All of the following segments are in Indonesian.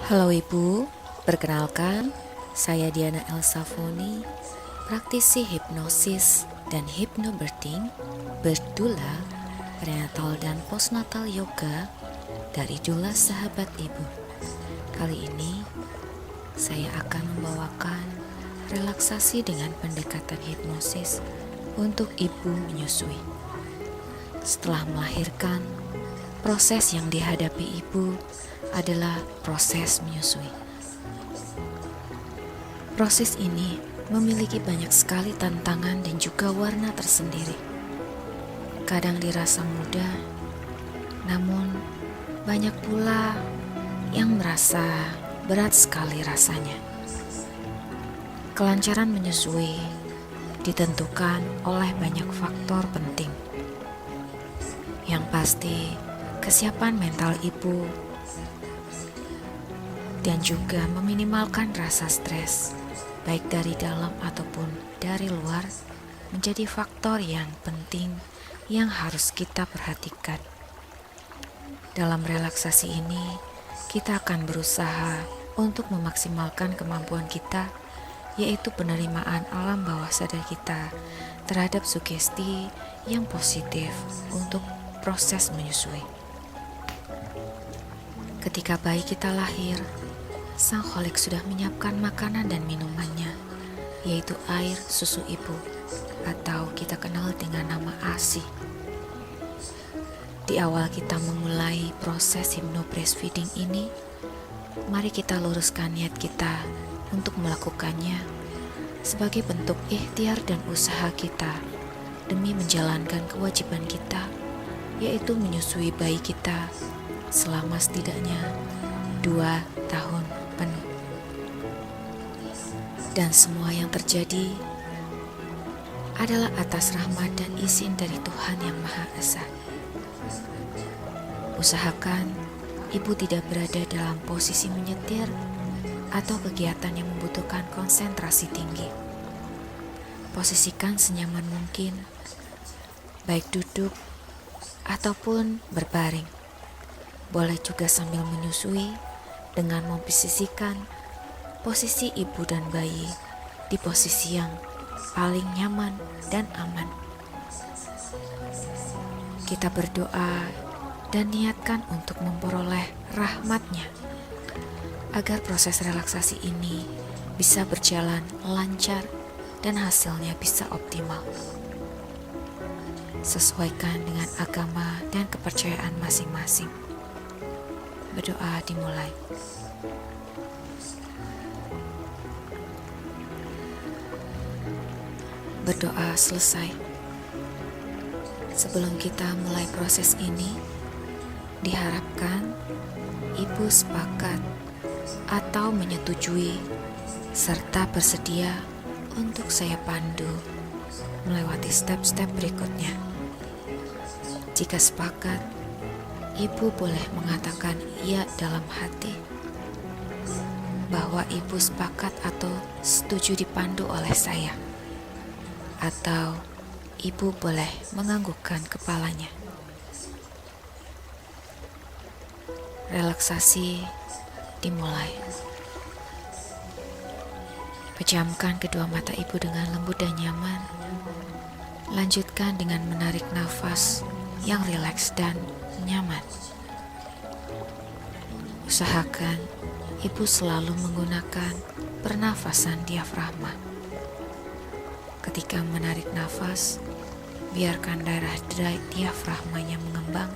Halo Ibu, perkenalkan saya Diana Elsafoni, praktisi hipnosis dan hypnobirthing, berdula, prenatal dan postnatal yoga dari Dula Sahabat Ibu. Kali ini saya akan membawakan relaksasi dengan pendekatan hipnosis untuk ibu menyusui. Setelah melahirkan, proses yang dihadapi ibu adalah proses menyusui. Proses ini memiliki banyak sekali tantangan dan juga warna tersendiri. Kadang dirasa mudah, namun banyak pula yang merasa berat sekali rasanya. Kelancaran menyusui ditentukan oleh banyak faktor penting. Yang pasti, kesiapan mental ibu dan juga meminimalkan rasa stres, baik dari dalam ataupun dari luar, menjadi faktor yang penting yang harus kita perhatikan. Dalam relaksasi ini, kita akan berusaha untuk memaksimalkan kemampuan kita, yaitu penerimaan alam bawah sadar kita terhadap sugesti yang positif untuk proses menyusui. Ketika bayi kita lahir, sang kholik sudah menyiapkan makanan dan minumannya, yaitu air susu ibu, atau kita kenal dengan nama ASI. Di awal kita memulai proses hypno-breastfeeding ini, mari kita luruskan niat kita untuk melakukannya sebagai bentuk ikhtiar dan usaha kita demi menjalankan kewajiban kita, yaitu menyusui bayi kita selama setidaknya 2 tahun penuh. Dan semua yang terjadi adalah atas rahmat dan izin dari Tuhan Yang Maha Esa. Usahakan ibu tidak berada dalam posisi menyetir atau kegiatan yang membutuhkan konsentrasi tinggi. Posisikan senyaman mungkin, baik duduk ataupun berbaring. Boleh juga sambil menyusui dengan memposisikan posisi ibu dan bayi di posisi yang paling nyaman dan aman. Kita berdoa dan niatkan untuk memperoleh rahmat-Nya, agar proses relaksasi ini bisa berjalan lancar dan hasilnya bisa optimal. Sesuaikan dengan agama dan kepercayaan masing-masing. Berdoa dimulai. Berdoa selesai. Sebelum kita mulai proses ini, diharapkan Ibu sepakat atau menyetujui serta bersedia untuk saya pandu melewati step-step berikutnya. Jika sepakat, Ibu boleh mengatakan iya dalam hati bahwa Ibu sepakat atau setuju dipandu oleh saya, atau Ibu boleh menganggukkan kepalanya. Relaksasi dimulai. Pejamkan kedua mata Ibu dengan lembut dan nyaman. Lanjutkan dengan menarik nafas yang rileks dan nyaman. Usahakan Ibu selalu menggunakan pernafasan diafragma. Ketika menarik nafas, biarkan daerah diafragmanya mengembang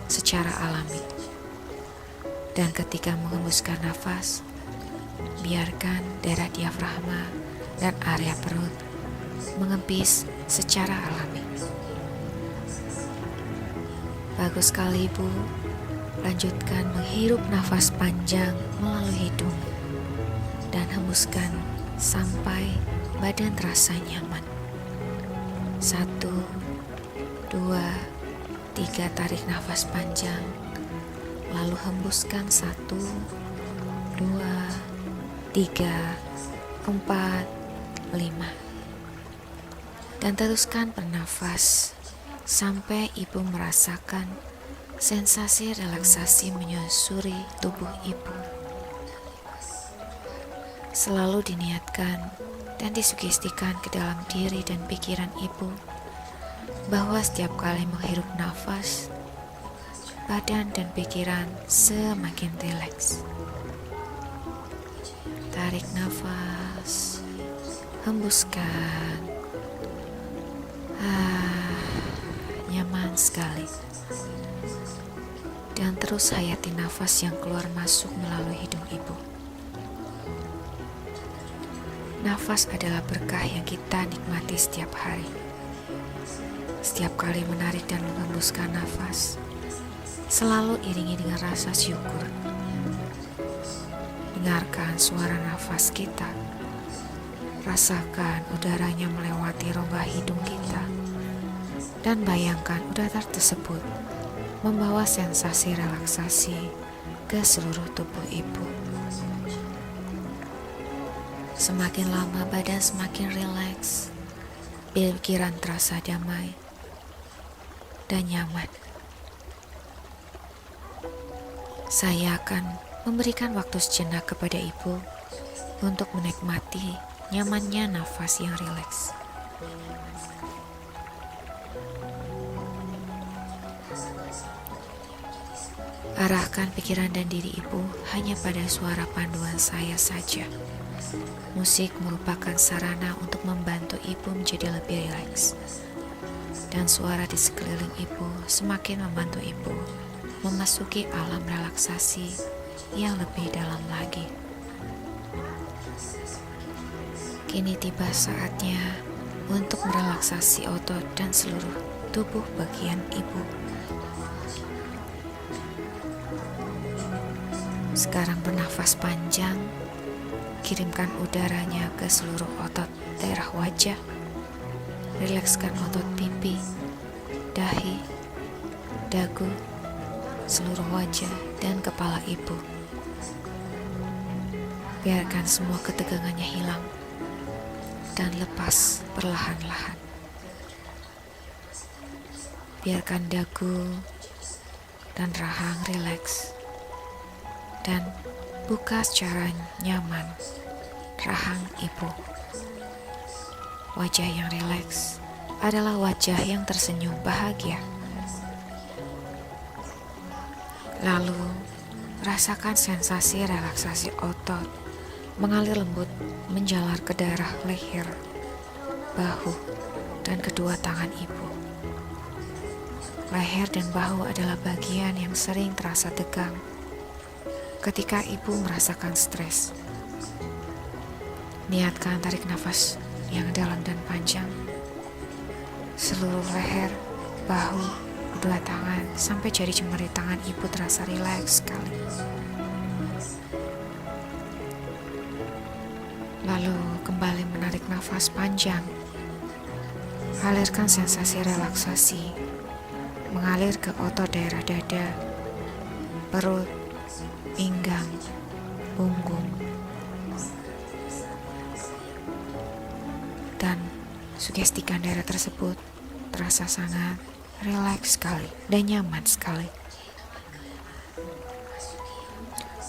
secara alami. Dan ketika menghembuskan nafas, biarkan daerah diafragma dan area perut mengempis secara alami. Bagus sekali, Ibu. Lanjutkan menghirup nafas panjang melalui hidung dan hembuskan sampai badan terasa nyaman. 1, 2, 3, tarik nafas panjang, lalu hembuskan 1, 2, 3, 4, 5. Dan teruskan bernafas sampai Ibu merasakan sensasi relaksasi menyusuri tubuh Ibu. Selalu diniatkan dan disugestikan ke dalam diri dan pikiran Ibu bahwa setiap kali menghirup nafas, badan dan pikiran semakin rileks. Tarik nafas, hembuskan. Nyaman sekali. Dan terus hayati nafas yang keluar masuk melalui hidung Ibu. Nafas adalah berkah yang kita nikmati setiap hari. Setiap kali menarik dan menghembuskan nafas, selalu iringi dengan rasa syukur. Dengarkan suara nafas kita. Rasakan udaranya melewati rongga hidung kita. Dan bayangkan udara tersebut membawa sensasi relaksasi ke seluruh tubuh Ibu. Semakin lama badan semakin rileks, pikiran terasa damai dan nyaman. Saya akan memberikan waktu sejenak kepada Ibu untuk menikmati nyamannya nafas yang rileks. Arahkan pikiran dan diri Ibu hanya pada suara panduan saya saja. Musik merupakan sarana untuk membantu Ibu menjadi lebih rileks. Dan suara di sekeliling Ibu semakin membantu Ibu memasuki alam relaksasi yang lebih dalam lagi. Kini tiba saatnya untuk merelaksasi otot dan seluruh tubuh bagian Ibu. Sekarang bernafas panjang, kirimkan udaranya ke seluruh otot daerah wajah. Rilekskan otot pipi, dahi, dagu, seluruh wajah dan kepala Ibu. Biarkan semua ketegangannya hilang dan lepas perlahan-lahan. Biarkan dagu dan rahang rileks. Dan buka secara nyaman rahang Ibu. Wajah yang rileks adalah wajah yang tersenyum bahagia. Lalu, rasakan sensasi relaksasi otot mengalir lembut menjalar ke daerah leher, bahu, dan kedua tangan ibu. Leher dan bahu adalah bagian yang sering terasa tegang ketika ibu merasakan stres. Niatkan tarik nafas yang dalam dan panjang. Seluruh leher, bahu, kedua tangan, sampai jari jemari tangan ibu terasa rileks sekali. Lalu kembali menarik nafas panjang. Alirkan sensasi relaksasi mengalir ke otot daerah dada, perut, pinggang, punggung, dan sugestikan daerah tersebut terasa sangat rileks sekali dan nyaman sekali.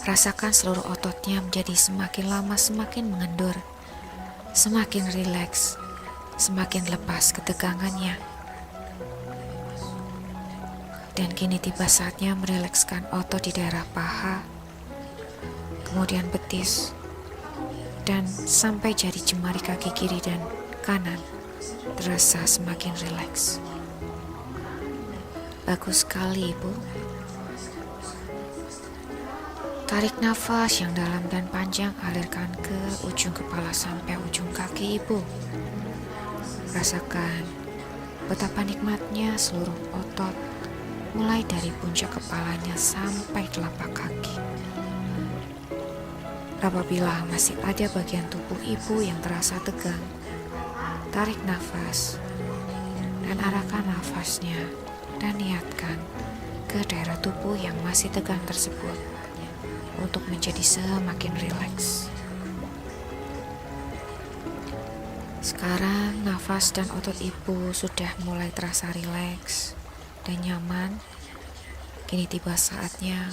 Rasakan seluruh ototnya menjadi semakin lama semakin mengendur, semakin rileks, semakin lepas ketegangannya. Dan kini tiba saatnya merilekskan otot di daerah paha, kemudian betis, dan sampai jari jemari kaki kiri dan kanan terasa semakin rileks. Bagus sekali, Ibu. Tarik nafas yang dalam dan panjang, alirkan ke ujung kepala sampai ujung kaki Ibu. Rasakan betapa nikmatnya seluruh otot, mulai dari puncak kepalanya sampai telapak kaki. Apabila masih ada bagian tubuh Ibu yang terasa tegang, tarik nafas dan arahkan nafasnya dan niatkan ke daerah tubuh yang masih tegang tersebut untuk menjadi semakin rileks. Sekarang nafas dan otot Ibu sudah mulai terasa rileks dan nyaman. Kini tiba saatnya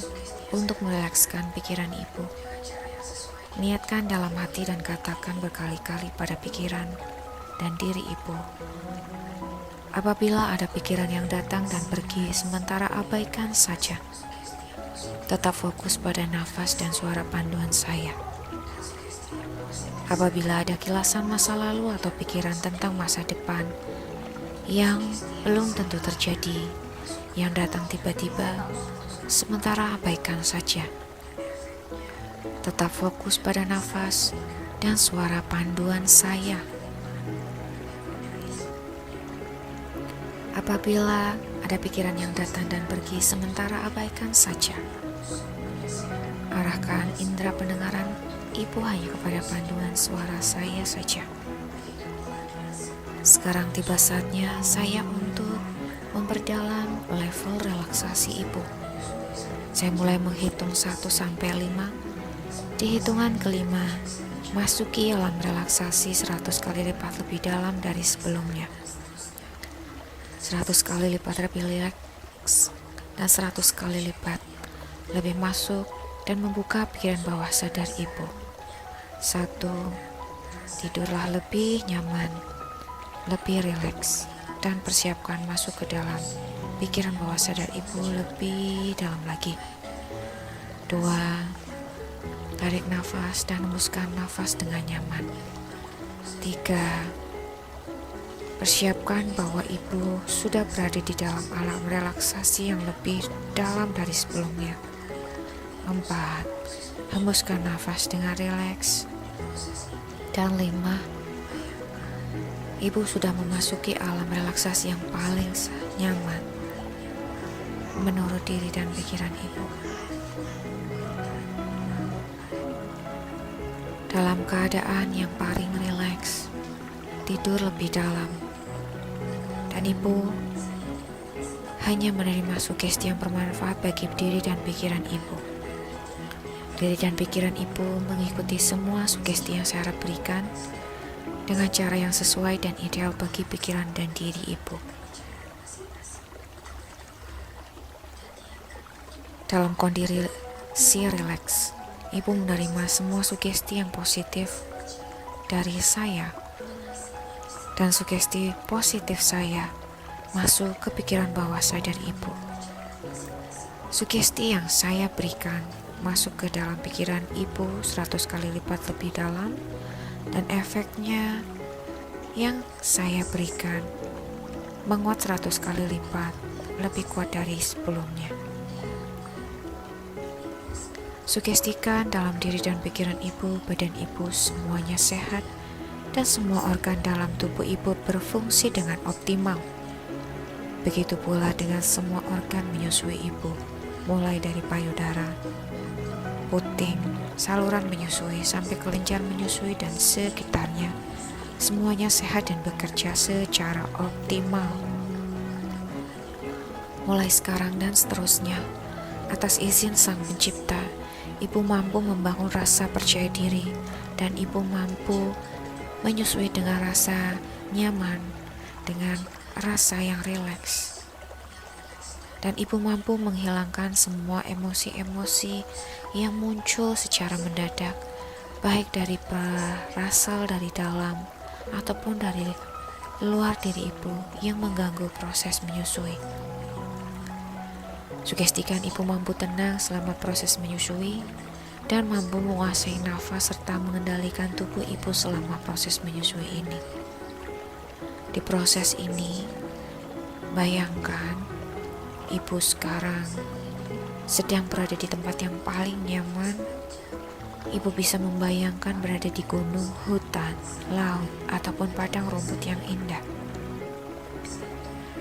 untuk merilekskan pikiran Ibu. Niatkan dalam hati dan katakan berkali-kali pada pikiran dan diri Ibu. Apabila ada pikiran yang datang dan pergi, sementara abaikan saja. Tetap fokus pada nafas dan suara panduan saya. Apabila ada kilasan masa lalu atau pikiran tentang masa depan yang belum tentu terjadi, yang datang tiba-tiba, sementara abaikan saja. Tetap fokus pada nafas dan suara panduan saya. Apabila ada pikiran yang datang dan pergi, sementara abaikan saja. Arahkan indera pendengaran Ibu hanya kepada panduan suara saya saja. Sekarang tiba saatnya saya untuk memperdalam level relaksasi Ibu. Saya mulai menghitung 1 sampai 5. Di hitungan kelima, masuki alam relaksasi 100 kali lipat lebih dalam dari sebelumnya. 100 kali lipat lebih rileks dan 100 kali lipat lebih masuk dan membuka pikiran bawah sadar Ibu. 1. Tidurlah lebih nyaman, lebih rileks, dan persiapkan masuk ke dalam pikiran bawah sadar Ibu lebih dalam lagi. 2. Tarik nafas dan hembuskan nafas dengan nyaman. 3. Persiapkan bahwa Ibu sudah berada di dalam alam relaksasi yang lebih dalam dari sebelumnya. 4. Hembuskan nafas dengan rileks. Dan 5. Ibu sudah memasuki alam relaksasi yang paling nyaman menurut diri dan pikiran Ibu. Dalam keadaan yang paling rileks, tidur lebih dalam, dan Ibu hanya menerima sugesti yang bermanfaat bagi diri dan pikiran Ibu. Diri dan pikiran Ibu mengikuti semua sugesti yang saya berikan dengan cara yang sesuai dan ideal bagi pikiran dan diri Ibu. Dalam kondisi rileks, Ibu menerima semua sugesti yang positif dari saya Dan sugesti positif saya masuk ke pikiran bawah sadar ibu. Sugesti yang saya berikan masuk ke dalam pikiran ibu 100 kali lipat lebih dalam, dan efeknya yang saya berikan menguat 100 kali lipat lebih kuat dari sebelumnya. Sugestikan dalam diri dan pikiran ibu, badan ibu semuanya sehat dan semua organ dalam tubuh ibu berfungsi dengan optimal. Begitu pula dengan semua organ menyusui ibu, mulai dari payudara, puting, saluran menyusui, sampai kelenjar menyusui dan sekitarnya. Semuanya sehat dan bekerja secara optimal. Mulai sekarang dan seterusnya, atas izin Sang Pencipta, ibu mampu membangun rasa percaya diri dan ibu mampu menyusui dengan rasa nyaman, dengan rasa yang rileks. Dan ibu mampu menghilangkan semua emosi-emosi yang muncul secara mendadak, baik dari berasal dari dalam ataupun dari luar diri ibu yang mengganggu proses menyusui. Sugestikan ibu mampu tenang selama proses menyusui dan mampu menguasai nafas serta mengendalikan tubuh ibu selama proses menyusui ini. Di proses ini, bayangkan ibu sekarang sedang berada di tempat yang paling nyaman. Ibu bisa membayangkan berada di gunung, hutan, laut, ataupun padang rumput yang indah.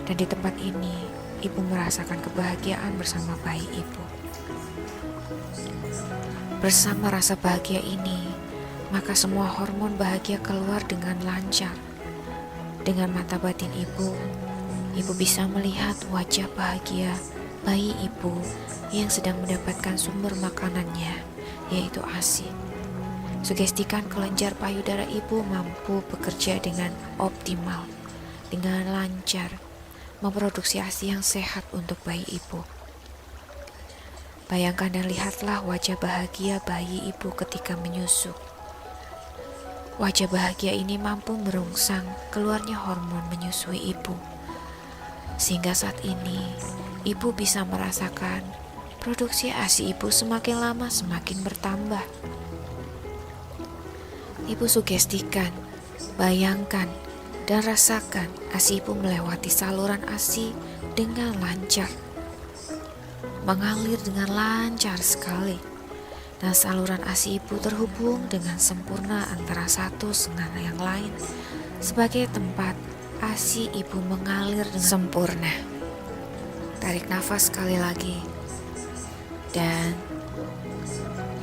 Dan di tempat ini, ibu merasakan kebahagiaan bersama bayi ibu. Bersama rasa bahagia ini, maka semua hormon bahagia keluar dengan lancar. Dengan mata batin ibu bisa melihat wajah bahagia bayi ibu yang sedang mendapatkan sumber makanannya, yaitu ASI. Sugestikan kelenjar payudara ibu mampu bekerja dengan optimal, dengan lancar, memproduksi ASI yang sehat untuk bayi ibu. Bayangkan dan lihatlah wajah bahagia bayi ibu ketika menyusu. Wajah bahagia ini mampu merangsang keluarnya hormon menyusui ibu. Sehingga saat ini, ibu bisa merasakan produksi ASI ibu semakin lama semakin bertambah. Ibu sugestikan, bayangkan, dan rasakan ASI ibu melewati saluran ASI dengan lancar. Mengalir dengan lancar sekali. Dan saluran ASI ibu terhubung dengan sempurna antara satu dengan yang lain sebagai tempat ASI ibu mengalir dengan sempurna. Tarik nafas sekali lagi. Dan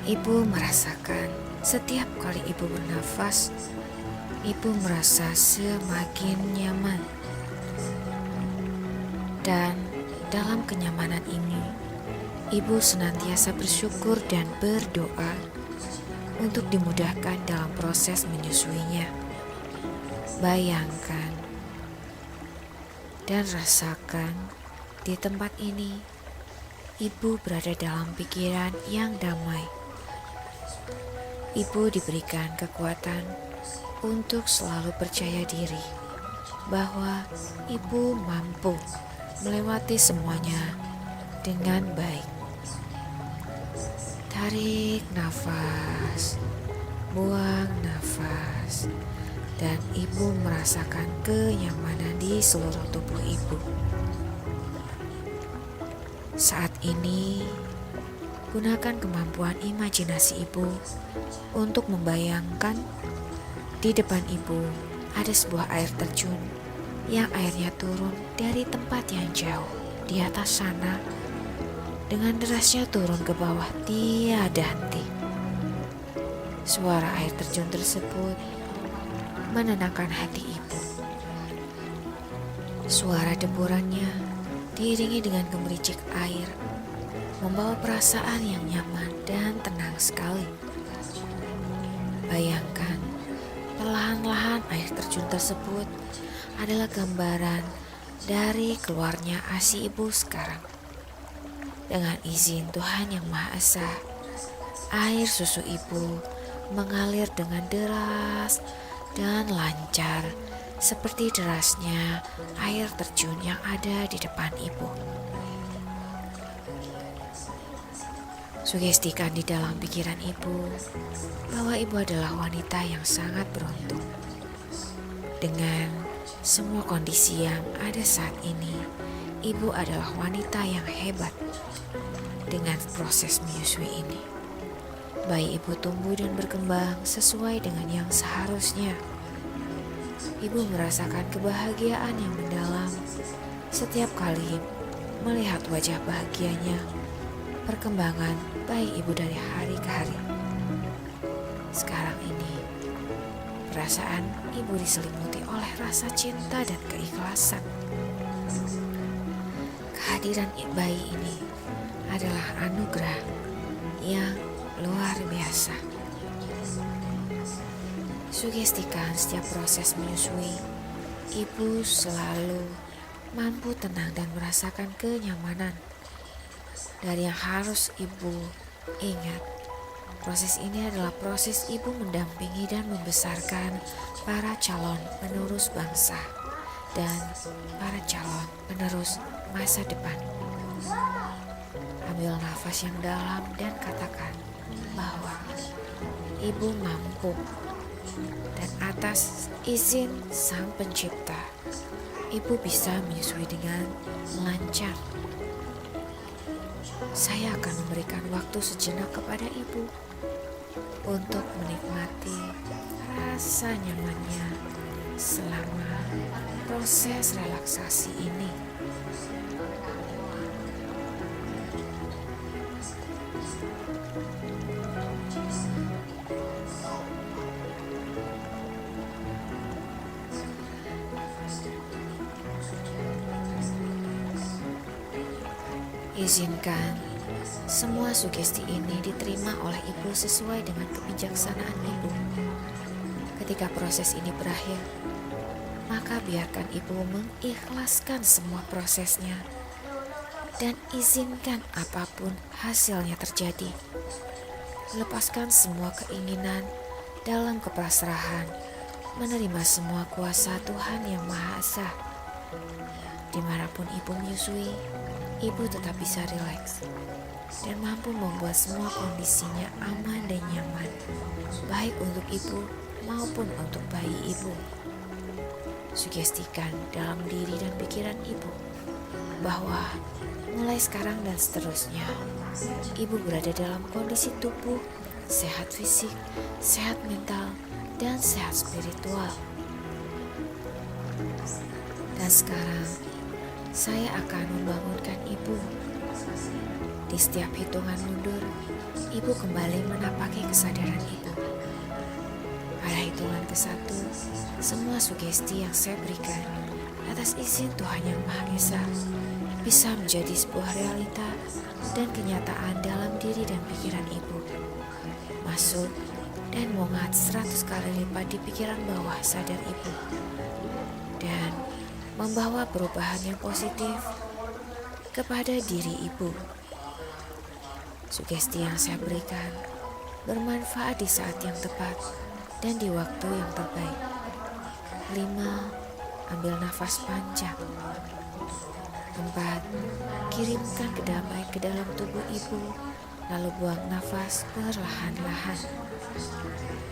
ibu merasakan setiap kali ibu bernafas, ibu merasa semakin nyaman. Dan dalam kenyamanan ini, ibu senantiasa bersyukur dan berdoa untuk dimudahkan dalam proses menyusuinya. Bayangkan dan rasakan di tempat ini, ibu berada dalam pikiran yang damai. Ibu diberikan kekuatan untuk selalu percaya diri bahwa ibu mampu melewati semuanya dengan baik. Tarik nafas, buang nafas, dan ibu merasakan kenyamanan di seluruh tubuh ibu. Saat ini, gunakan kemampuan imajinasi ibu untuk membayangkan di depan ibu ada sebuah air terjun yang airnya turun dari tempat yang jauh di atas sana dengan derasnya turun ke bawah tiada henti. Suara air terjun tersebut menenangkan hati ibu. Suara deburannya diiringi dengan gemericik air, membawa perasaan yang nyaman dan tenang sekali. Bayangkan, perlahan-lahan air terjun tersebut adalah gambaran dari keluarnya ASI ibu sekarang. Dengan izin Tuhan Yang Maha Esa, air susu ibu mengalir dengan deras dan lancar seperti derasnya air terjun yang ada di depan ibu. Sugestikan di dalam pikiran ibu bahwa ibu adalah wanita yang sangat beruntung. Dengan semua kondisi yang ada saat ini, ibu adalah wanita yang hebat. Dengan proses menyusui ini, bayi ibu tumbuh dan berkembang sesuai dengan yang seharusnya. Ibu merasakan kebahagiaan yang mendalam setiap kali melihat wajah bahagianya perkembangan bayi ibu dari hari ke hari. Sekarang ini, perasaan ibu diselimuti oleh rasa cinta dan keikhlasan. Kehadiran bayi ini adalah anugerah yang luar biasa. Sugestikan setiap proses menyusui, ibu selalu mampu tenang dan merasakan kenyamanan. Dari yang harus ibu ingat, proses ini adalah proses ibu mendampingi dan membesarkan para calon penerus bangsa dan para calon penerus masa depan. Ambil nafas yang dalam dan katakan bahwa ibu mampu, dan atas izin Sang Pencipta, ibu bisa menyusui dengan lancar. Saya akan memberikan waktu sejenak kepada ibu untuk menikmati rasa nyamannya selama proses relaksasi ini. Izinkan semua sugesti ini diterima oleh ibu sesuai dengan kebijaksanaan ibu. Ketika proses ini berakhir, maka biarkan ibu mengikhlaskan semua prosesnya dan izinkan apapun hasilnya terjadi. Lepaskan semua keinginan dalam kepasrahan, menerima semua kuasa Tuhan Yang Maha Esa. Dimanapun ibu menyusui, ibu tetap bisa rileks dan mampu membuat semua kondisinya aman dan nyaman, baik untuk ibu maupun untuk bayi ibu. Sugestikan dalam diri dan pikiran ibu bahwa mulai sekarang dan seterusnya, ibu berada dalam kondisi tubuh sehat fisik, sehat mental, dan sehat spiritual. Dan sekarang, saya akan membangunkan ibu. Di setiap hitungan mundur, ibu kembali menapaki kesadaran ibu. Pada hitungan ke-1, semua sugesti yang saya berikan atas izin Tuhan Yang Maha Esa bisa menjadi sebuah realita dan kenyataan dalam diri dan pikiran ibu. Masuk dan mengat 100 kali lipat di pikiran bawah sadar ibu. Dan membawa perubahan yang positif kepada diri ibu. Sugesti yang saya berikan bermanfaat di saat yang tepat dan di waktu yang terbaik. 5. Ambil nafas panjang. 4. Kirimkan kedamaian ke dalam tubuh ibu, lalu buang nafas perlahan-lahan.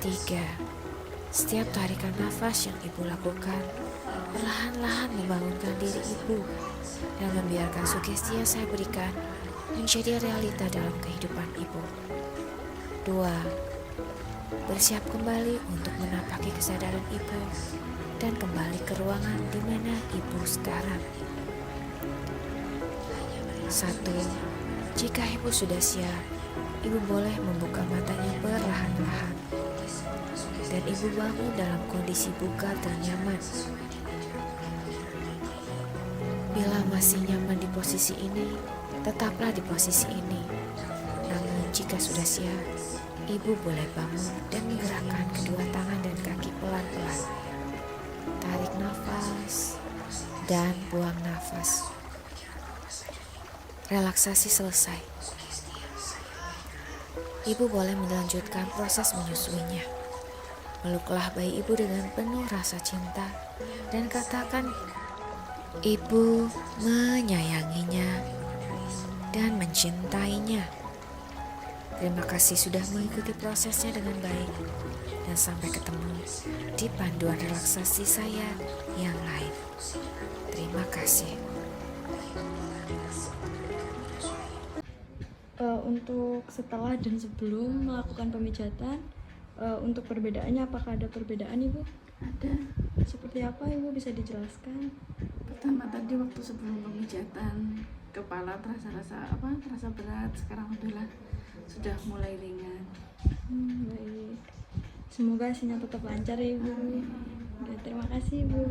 3. Setiap tarikan nafas yang ibu lakukan, perlahan-lahan membangunkan diri ibu dan membiarkan sugesti yang saya berikan menjadi realita dalam kehidupan ibu. 2. Bersiap kembali untuk menapaki kesadaran ibu dan kembali ke ruangan di mana ibu sekarang. 1. Jika ibu sudah siap, ibu boleh membuka matanya perlahan-lahan dan ibu bangun dalam kondisi bugar dan nyaman. Bila masih nyaman di posisi ini, tetaplah di posisi ini. Namun jika sudah siap, ibu boleh bangun dan menggerakkan kedua tangan dan kaki pelan-pelan. Tarik nafas dan buang nafas. Relaksasi selesai. Ibu boleh melanjutkan proses menyusuinya. Peluklah bayi ibu dengan penuh rasa cinta dan katakan, ibu menyayanginya dan mencintainya. Terima kasih sudah mengikuti prosesnya dengan baik, dan sampai ketemu di panduan relaksasi saya yang lain. Terima kasih. Untuk setelah dan sebelum melakukan pemijatan, untuk perbedaannya apakah ada perbedaan Ibu? Ada. Seperti apa Ibu, bisa dijelaskan? Pertama tadi waktu sebelum pemijatan kepala terasa berat, sekarang alhamdulillah sudah mulai ringan. Baik. Semoga hasilnya tetap lancar ya Ibu. Oke, terima kasih Ibu.